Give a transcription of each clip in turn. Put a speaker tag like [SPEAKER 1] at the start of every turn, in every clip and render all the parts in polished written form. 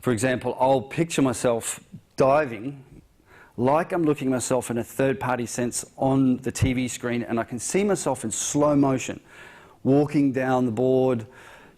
[SPEAKER 1] For example, I'll picture myself diving like I'm looking at myself in a third-party sense on the TV screen, and I can see myself in slow motion, walking down the board,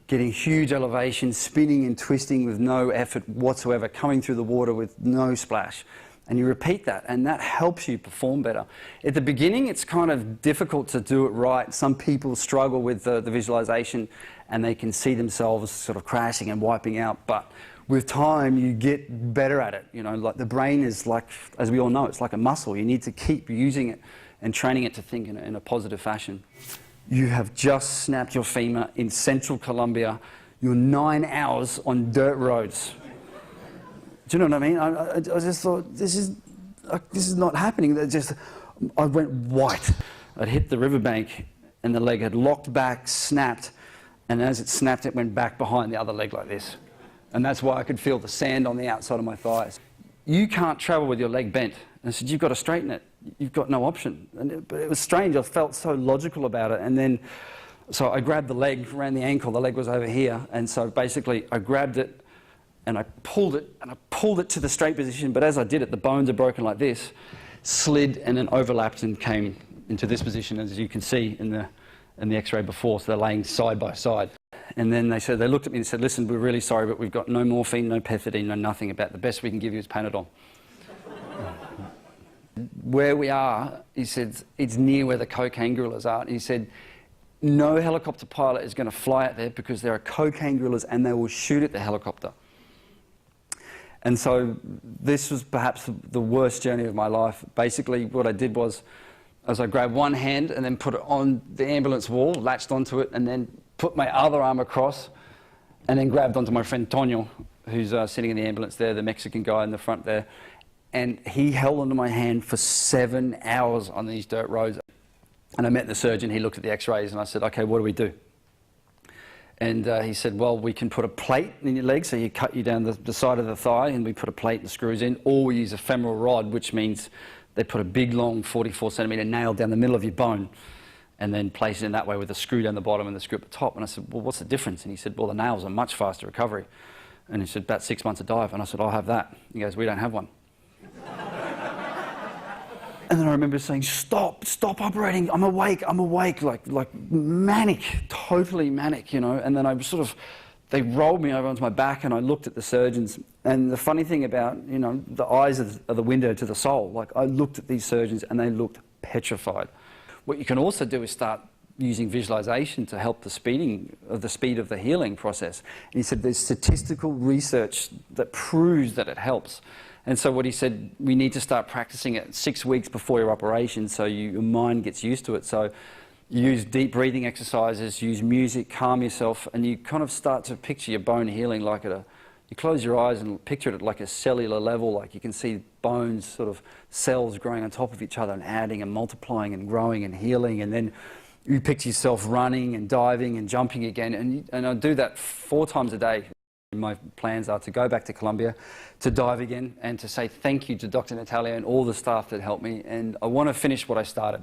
[SPEAKER 1] getting huge elevation, spinning and twisting with no effort whatsoever, coming through the water with no splash. And you repeat that, and that helps you perform better. At the beginning, it's kind of difficult to do it right. Some people struggle with the visualization, and they can see themselves sort of crashing and wiping out. But with time, you get better at it. You know, like the brain is like, as we all know, it's like a muscle. You need to keep using it and training it to think in a positive fashion. You have just snapped your femur in central Colombia. You're 9 hours on dirt roads. Do you know what I mean? I just thought, this is not happening. I went white. I'd hit the riverbank, and the leg had locked back, snapped, and as it snapped, it went back behind the other leg like this. And that's why I could feel the sand on the outside of my thighs. You can't travel with your leg bent. And I said, you've got to straighten it. You've got no option. But it was strange. I felt so logical about it. And then, so I grabbed the leg around the ankle. The leg was over here. And so basically, I grabbed it, and I pulled it to the straight position. But as I did it, the bones are broken like this, slid, and then overlapped and came into this position, as you can see in the X-ray before. So they're laying side by side. And then they looked at me and said, listen, we're really sorry, but we've got no morphine, no pethidine, no nothing. About the best we can give you is Panadol. Where we are, he said, it's near where the cocaine gorillas are. He said, no helicopter pilot is going to fly out there because there are cocaine gorillas and they will shoot at the helicopter. And so this was perhaps the worst journey of my life. Basically, what I did was I grabbed one hand and then put it on the ambulance wall, latched onto it, and then put my other arm across, and then grabbed onto my friend Tonio, who's sitting in the ambulance there, the Mexican guy in the front there. And he held onto my hand for 7 hours on these dirt roads. And I met the surgeon, he looked at the x-rays, and I said, okay, what do we do? And he said, well, we can put a plate in your leg, so you cut you down the side of the thigh, and we put a plate and screws in, or we use a femoral rod, which means they put a big, long 44-centimetre nail down the middle of your bone, and then place it in that way with a screw down the bottom and the screw at the top. And I said, well, what's the difference? And he said, well, the nails are much faster recovery. And he said, about 6 months of dive. And I said, I'll have that. He goes, we don't have one. And then I remember saying, stop operating, I'm awake, like manic, totally manic, you know. And then they rolled me over onto my back, and I looked at the surgeons. And the funny thing about, you know, the eyes are the window to the soul. Like, I looked at these surgeons and they looked petrified. What you can also do is start using visualization to help the speed of the healing process. And he said there's statistical research that proves that it helps. And so what he said, we need to start practicing it 6 weeks before your operation so your mind gets used to it. So you use deep breathing exercises, use music, calm yourself, and you kind of start to picture your bone healing like you close your eyes and picture it at like a cellular level, like you can see bones, sort of cells growing on top of each other and adding and multiplying and growing and healing. And then you picture yourself running and diving and jumping again. And I do that 4 times a day. My plans are to go back to Colombia, to dive again, and to say thank you to Dr. Natalia and all the staff that helped me. And I want to finish what I started.